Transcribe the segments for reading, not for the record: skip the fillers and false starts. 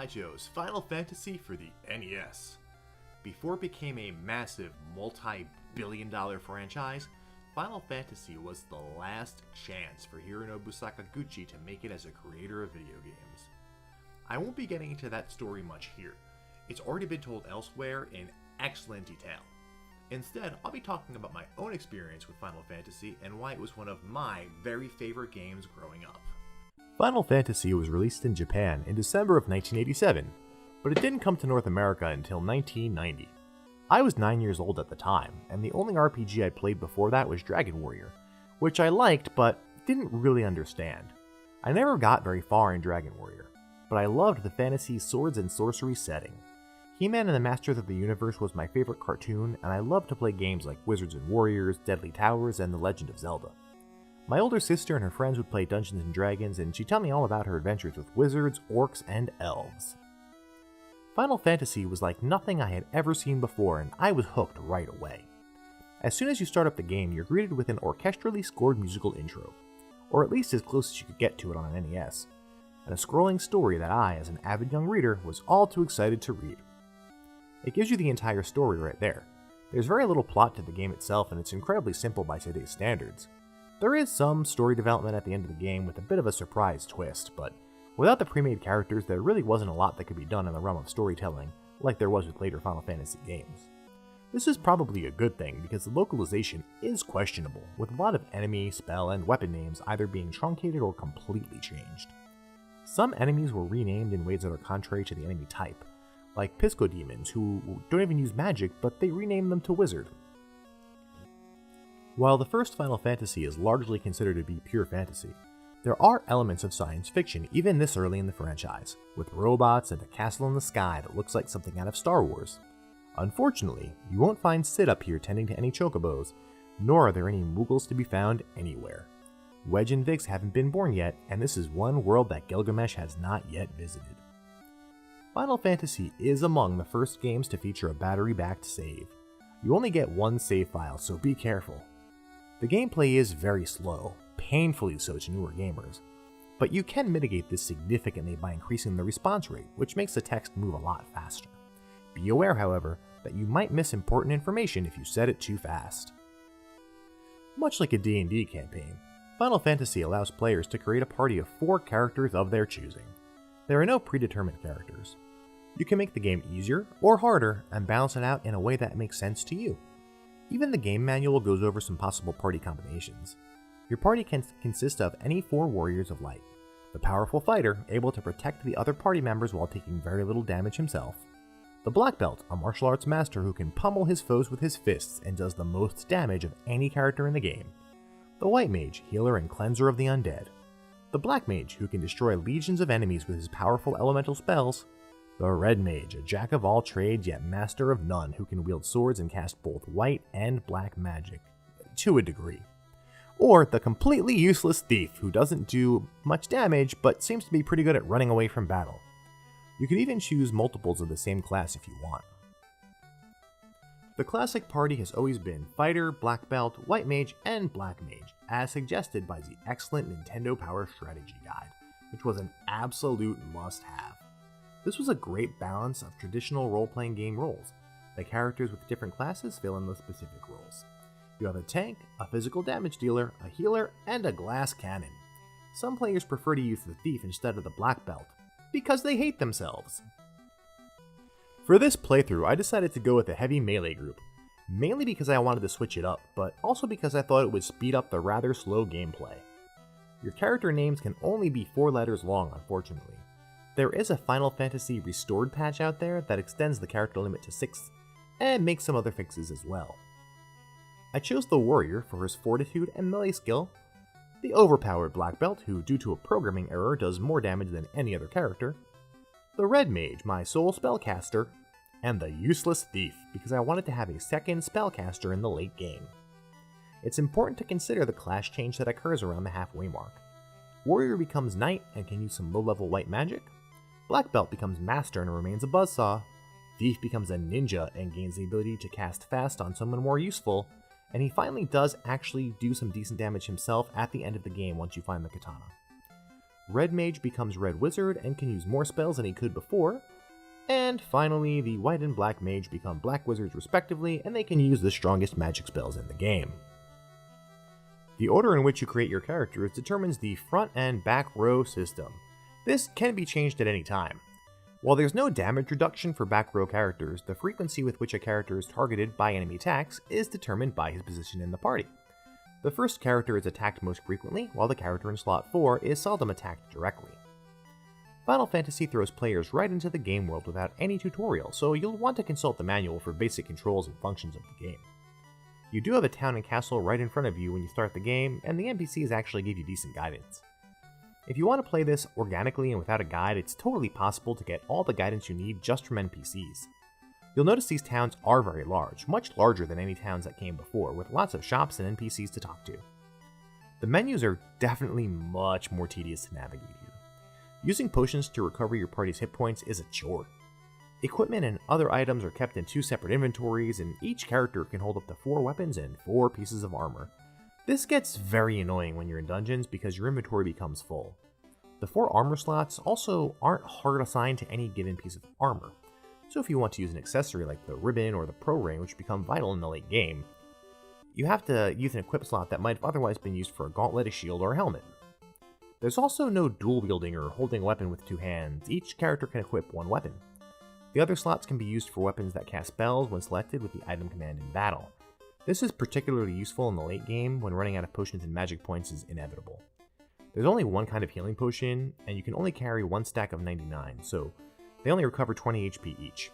I chose Final Fantasy for the NES. Before it became a massive multi-billion-dollar franchise, Final Fantasy was the last chance for Hironobu Sakaguchi to make it as a creator of video games. I won't be getting into that story much here. It's already been told elsewhere in excellent detail. Instead, I'll be talking about my own experience with Final Fantasy and why it was one of my very favorite games growing up. Final Fantasy was released in Japan in December of 1987, but it didn't come to North America until 1990. I was 9 years old at the time, and the only RPG I played before that was Dragon Warrior, which I liked but didn't really understand. I never got very far in Dragon Warrior, but I loved the fantasy swords and sorcery setting. He-Man and the Masters of the Universe was my favorite cartoon, and I loved to play games like Wizards and Warriors, Deadly Towers, and The Legend of Zelda. My older sister and her friends would play Dungeons & Dragons, and she'd tell me all about her adventures with wizards, orcs, and elves. Final Fantasy was like nothing I had ever seen before, and I was hooked right away. As soon as you start up the game, you're greeted with an orchestrally scored musical intro, or at least as close as you could get to it on an NES, and a scrolling story that I, as an avid young reader, was all too excited to read. It gives you the entire story right there. There's very little plot to the game itself, and it's incredibly simple by today's standards. There is some story development at the end of the game with a bit of a surprise twist, but without the pre-made characters, there really wasn't a lot that could be done in the realm of storytelling, like there was with later Final Fantasy games. This is probably a good thing because the localization is questionable, with a lot of enemy, spell, and weapon names either being truncated or completely changed. Some enemies were renamed in ways that are contrary to the enemy type, like Pisco Demons, who don't even use magic, but they rename them to Wizard. While the first Final Fantasy is largely considered to be pure fantasy, there are elements of science fiction even this early in the franchise, with robots and a castle in the sky that looks like something out of Star Wars. Unfortunately, you won't find Sid up here tending to any chocobos, nor are there any Moogles to be found anywhere. Wedge and Vix haven't been born yet, and this is one world that Gilgamesh has not yet visited. Final Fantasy is among the first games to feature a battery-backed save. You only get one save file, so be careful. The gameplay is very slow, painfully so to newer gamers, but you can mitigate this significantly by increasing the response rate, which makes the text move a lot faster. Be aware, however, that you might miss important information if you set it too fast. Much like a D&D campaign, Final Fantasy allows players to create a party of 4 characters of their choosing. There are no predetermined characters. You can make the game easier or harder and balance it out in a way that makes sense to you. Even the game manual goes over some possible party combinations. Your party can consist of any 4 warriors of light, the powerful fighter able to protect the other party members while taking very little damage himself, the black belt, a martial arts master who can pummel his foes with his fists and does the most damage of any character in the game, the white mage, healer and cleanser of the undead, the black mage who can destroy legions of enemies with his powerful elemental spells, the red mage, a jack of all trades yet master of none who can wield swords and cast both white and black magic, to a degree. Or the completely useless thief who doesn't do much damage but seems to be pretty good at running away from battle. You could even choose multiples of the same class if you want. The classic party has always been fighter, black belt, white mage, and black mage, as suggested by the excellent Nintendo Power Strategy Guide, which was an absolute must-have. This was a great balance of traditional role-playing game roles. The characters with different classes fill in the specific roles. You have a tank, a physical damage dealer, a healer, and a glass cannon. Some players prefer to use the thief instead of the black belt, because they hate themselves. For this playthrough, I decided to go with a heavy melee group, mainly because I wanted to switch it up, but also because I thought it would speed up the rather slow gameplay. Your character names can only be 4 letters long, unfortunately. There is a Final Fantasy Restored patch out there that extends the character limit to 6, and makes some other fixes as well. I chose the Warrior for his fortitude and melee skill, the overpowered Black Belt who due to a programming error does more damage than any other character, the Red Mage, my sole spellcaster, and the Useless Thief because I wanted to have a second spellcaster in the late game. It's important to consider the class change that occurs around the halfway mark. Warrior becomes Knight and can use some low-level white magic, Black Belt becomes Master and remains a buzzsaw, Thief becomes a Ninja and gains the ability to cast fast on someone more useful, and he finally does actually do some decent damage himself at the end of the game once you find the katana. Red Mage becomes Red Wizard and can use more spells than he could before. And finally, the White and Black Mage become Black Wizards respectively, and they can use the strongest magic spells in the game. The order in which you create your characters determines the front and back row system. This can be changed at any time. While there's no damage reduction for back row characters, the frequency with which a character is targeted by enemy attacks is determined by his position in the party. The first character is attacked most frequently, while the character in slot 4 is seldom attacked directly. Final Fantasy throws players right into the game world without any tutorial, so you'll want to consult the manual for basic controls and functions of the game. You do have a town and castle right in front of you when you start the game, and the NPCs actually give you decent guidance. If you want to play this organically and without a guide, it's totally possible to get all the guidance you need just from NPCs. You'll notice these towns are very large, much larger than any towns that came before, with lots of shops and NPCs to talk to. The menus are definitely much more tedious to navigate here. Using potions to recover your party's hit points is a chore. Equipment and other items are kept in 2 separate inventories, and each character can hold up to 4 weapons and 4 pieces of armor. This gets very annoying when you're in dungeons because your inventory becomes full. The 4 armor slots also aren't hard assigned to any given piece of armor, so if you want to use an accessory like the ribbon or the pro ring, which become vital in the late game, you have to use an equip slot that might have otherwise been used for a gauntlet, a shield, or a helmet. There's also no dual wielding or holding a weapon with 2 hands. Each character can equip 1 weapon. The other slots can be used for weapons that cast spells when selected with the item command in battle. This is particularly useful in the late game when running out of potions and magic points is inevitable. There's only 1 kind of healing potion, and you can only carry 1 stack of 99, so they only recover 20 HP each.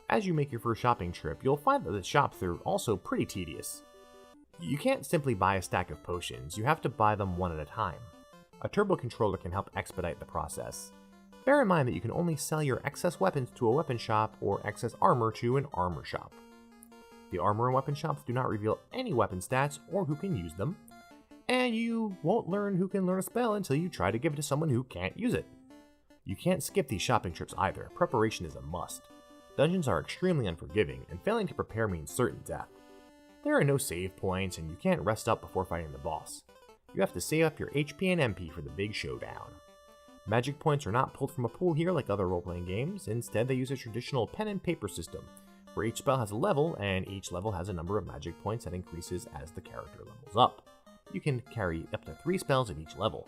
As you make your first shopping trip, you'll find that the shops are also pretty tedious. You can't simply buy a stack of potions, you have to buy them one at a time. A turbo controller can help expedite the process. Bear in mind that you can only sell your excess weapons to a weapon shop or excess armor to an armor shop. The armor and weapon shops do not reveal any weapon stats or who can use them, and you won't learn who can learn a spell until you try to give it to someone who can't use it. You can't skip these shopping trips either, preparation is a must. Dungeons are extremely unforgiving, and failing to prepare means certain death. There are no save points, and you can't rest up before fighting the boss. You have to save up your HP and MP for the big showdown. Magic points are not pulled from a pool here like other role-playing games, instead they use a traditional pen and paper system, where each spell has a level, and each level has a number of magic points that increases as the character levels up. You can carry up to 3 spells at each level.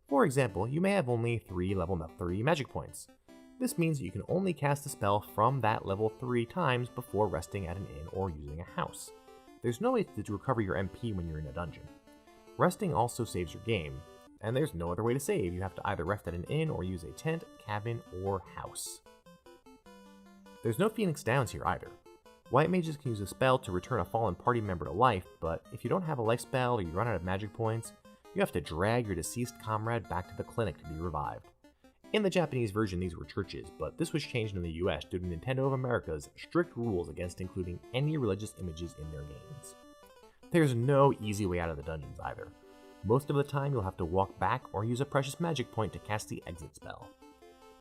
For example, you may have only 3 level 3 magic points. This means that you can only cast a spell from that level 3 times before resting at an inn or using a house. There's no way to recover your MP when you're in a dungeon. Resting also saves your game, and there's no other way to save. You have to either rest at an inn or use a tent, cabin, or house. There's no Phoenix Downs here either. White mages can use a spell to return a fallen party member to life, but if you don't have a life spell or you run out of magic points, you have to drag your deceased comrade back to the clinic to be revived. In the Japanese version, these were churches, but this was changed in the US due to Nintendo of America's strict rules against including any religious images in their games. There's no easy way out of the dungeons either. Most of the time, you'll have to walk back or use a precious magic point to cast the exit spell.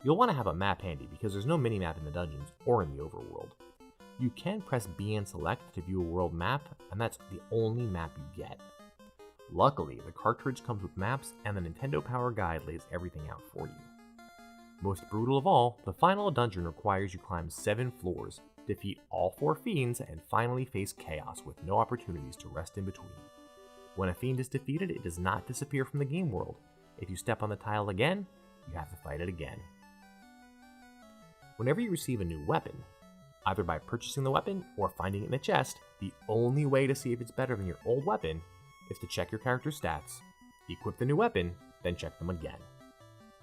You'll want to have a map handy because there's no minimap in the dungeons or in the overworld. You can press B and select to view a world map, and that's the only map you get. Luckily, the cartridge comes with maps, and the Nintendo Power Guide lays everything out for you. Most brutal of all, the final dungeon requires you climb 7 floors, defeat all 4 fiends, and finally face chaos with no opportunities to rest in between. When a fiend is defeated, it does not disappear from the game world. If you step on the tile again, you have to fight it again. Whenever you receive a new weapon, either by purchasing the weapon or finding it in a chest, the only way to see if it's better than your old weapon is to check your character's stats, equip the new weapon, then check them again.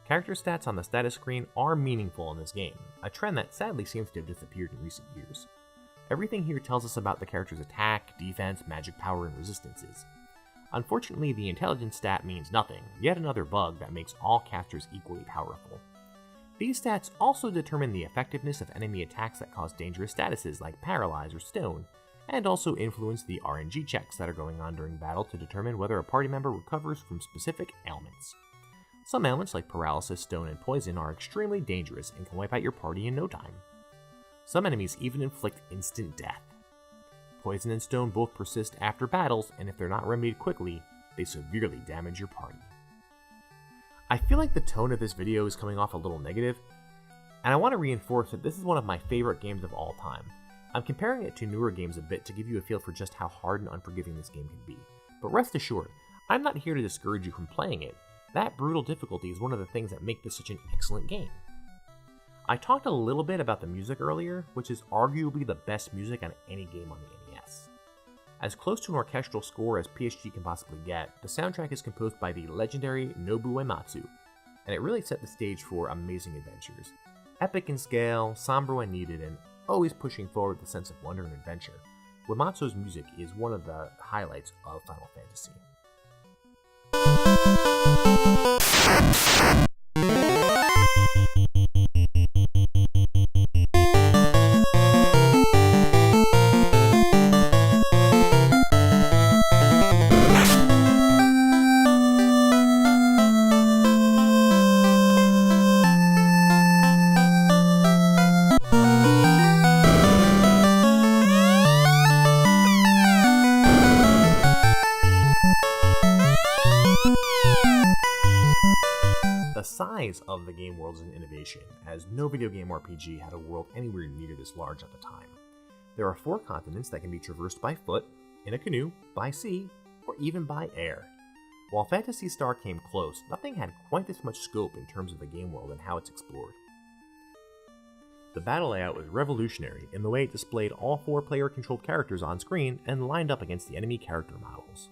Character stats on the status screen are meaningful in this game, a trend that sadly seems to have disappeared in recent years. Everything here tells us about the character's attack, defense, magic power, and resistances. Unfortunately, the intelligence stat means nothing, yet another bug that makes all casters equally powerful. These stats also determine the effectiveness of enemy attacks that cause dangerous statuses like Paralyze or Stone, and also influence the RNG checks that are going on during battle to determine whether a party member recovers from specific ailments. Some ailments like Paralysis, Stone, and Poison are extremely dangerous and can wipe out your party in no time. Some enemies even inflict instant death. Poison and Stone both persist after battles, and if they're not remedied quickly, they severely damage your party. I feel like the tone of this video is coming off a little negative, and I want to reinforce that this is one of my favorite games of all time. I'm comparing it to newer games a bit to give you a feel for just how hard and unforgiving this game can be. But rest assured, I'm not here to discourage you from playing it. That brutal difficulty is one of the things that make this such an excellent game. I talked a little bit about the music earlier, which is arguably the best music on any game on the NES. As close to an orchestral score as PSG can possibly get, the soundtrack is composed by the legendary Nobuo Uematsu, and it really set the stage for amazing adventures. Epic in scale, somber when needed, and always pushing forward the sense of wonder and adventure. Uematsu's music is one of the highlights of Final Fantasy. The size of the game world is an innovation, as no video game RPG had a world anywhere near this large at the time. There are 4 continents that can be traversed by foot, in a canoe, by sea, or even by air. While Phantasy Star came close, nothing had quite this much scope in terms of the game world and how it's explored. The battle layout was revolutionary in the way it displayed all 4 player-controlled characters on screen and lined up against the enemy character models.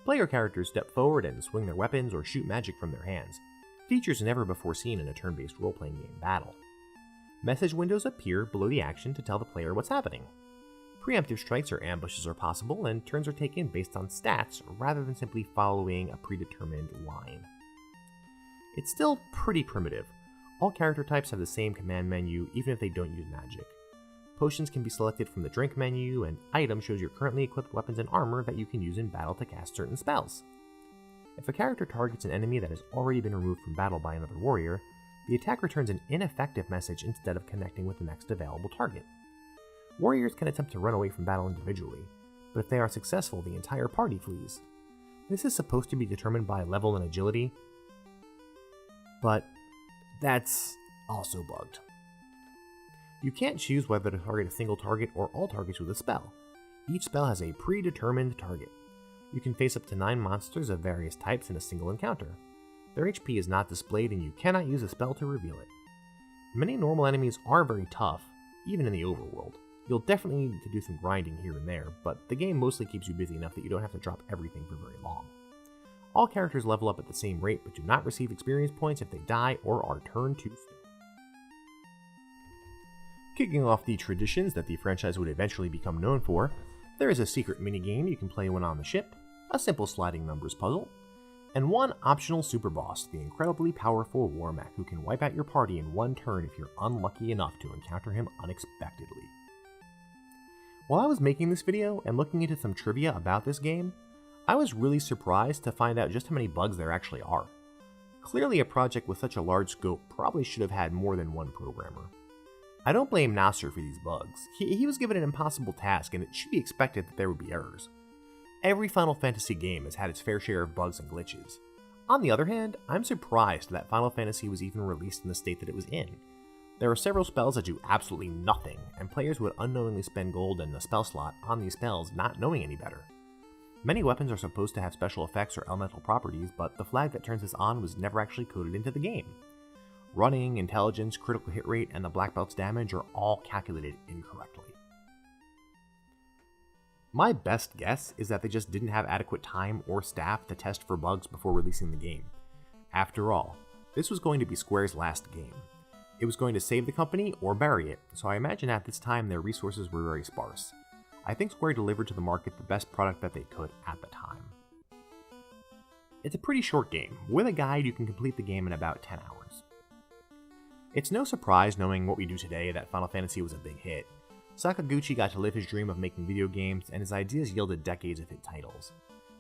Player characters step forward and swing their weapons or shoot magic from their hands, features never before seen in a turn-based role-playing game battle. Message windows appear below the action to tell the player what's happening. Preemptive strikes or ambushes are possible, and turns are taken based on stats rather than simply following a predetermined line. It's still pretty primitive. All character types have the same command menu even if they don't use magic. Potions can be selected from the drink menu, and item shows your currently equipped weapons and armor that you can use in battle to cast certain spells. If a character targets an enemy that has already been removed from battle by another warrior, the attack returns an ineffective message instead of connecting with the next available target. Warriors can attempt to run away from battle individually, but if they are successful, the entire party flees. This is supposed to be determined by level and agility, but that's also bugged. You can't choose whether to target a single target or all targets with a spell. Each spell has a predetermined target. You can face up to 9 monsters of various types in a single encounter. Their HP is not displayed and you cannot use a spell to reveal it. Many normal enemies are very tough, even in the overworld. You'll definitely need to do some grinding here and there, but the game mostly keeps you busy enough that you don't have to drop everything for very long. All characters level up at the same rate but do not receive experience points if they die or are turned to stone. Kicking off the traditions that the franchise would eventually become known for, there is a secret minigame you can play when on the ship, a simple sliding numbers puzzle, and one optional super boss, the incredibly powerful Warmech, who can wipe out your party in one turn if you're unlucky enough to encounter him unexpectedly. While I was making this video and looking into some trivia about this game, I was really surprised to find out just how many bugs there actually are. Clearly a project with such a large scope probably should have had more than one programmer. I don't blame Nasser for these bugs. He was given an impossible task, and it should be expected that there would be errors. Every Final Fantasy game has had its fair share of bugs and glitches. On the other hand, I'm surprised that Final Fantasy was even released in the state that it was in. There are several spells that do absolutely nothing, and players would unknowingly spend gold in the spell slot on these spells not knowing any better. Many weapons are supposed to have special effects or elemental properties, but the flag that turns this on was never actually coded into the game. Running, intelligence, critical hit rate, and the black belt's damage are all calculated incorrectly. My best guess is that they just didn't have adequate time or staff to test for bugs before releasing the game. After all, this was going to be Square's last game. It was going to save the company or bury it, so I imagine at this time their resources were very sparse. I think Square delivered to the market the best product that they could at the time. It's a pretty short game. With a guide, you can complete the game in about 10 hours. It's no surprise, knowing what we do today, that Final Fantasy was a big hit. Sakaguchi got to live his dream of making video games, and his ideas yielded decades of hit titles.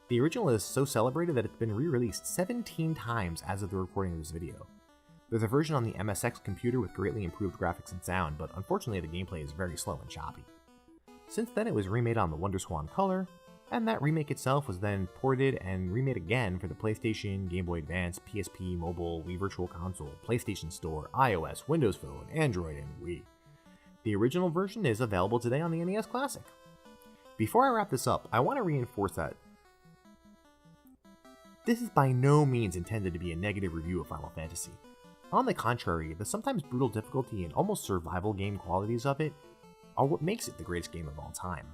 The original is so celebrated that it's been re-released 17 times as of the recording of this video. There's a version on the MSX computer with greatly improved graphics and sound, but unfortunately the gameplay is very slow and choppy. Since then it was remade on the WonderSwan Color, and that remake itself was then ported and remade again for the PlayStation, Game Boy Advance, PSP, Mobile, Wii Virtual Console, PlayStation Store, iOS, Windows Phone, Android, and Wii. The original version is available today on the NES Classic. Before I wrap this up, I want to reinforce that this is by no means intended to be a negative review of Final Fantasy. On the contrary, the sometimes brutal difficulty and almost survival game qualities of it are what makes it the greatest game of all time.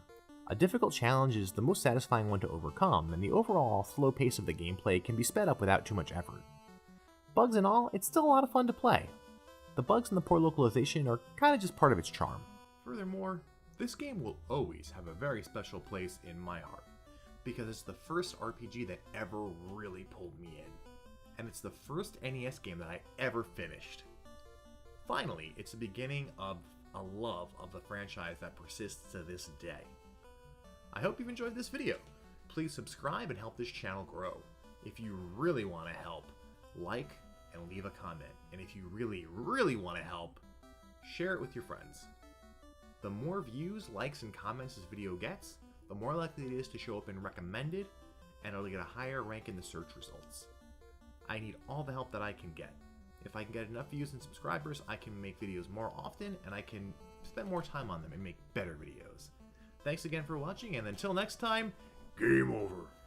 A difficult challenge is the most satisfying one to overcome, and the overall slow pace of the gameplay can be sped up without too much effort. Bugs and all, it's still a lot of fun to play. The bugs and the poor localization are kinda just part of its charm. Furthermore, this game will always have a very special place in my heart, because it's the first RPG that ever really pulled me in, and it's the first NES game that I ever finished. Finally, it's the beginning of a love of the franchise that persists to this day. I hope you've enjoyed this video. Please subscribe and help this channel grow. If you really want to help, like and leave a comment. And if you really, really want to help, share it with your friends. The more views, likes, and comments this video gets, the more likely it is to show up in recommended, and it'll get a higher rank in the search results. I need all the help that I can get. If I can get enough views and subscribers, I can make videos more often, and I can spend more time on them and make better videos. Thanks again for watching, and until next time, game over!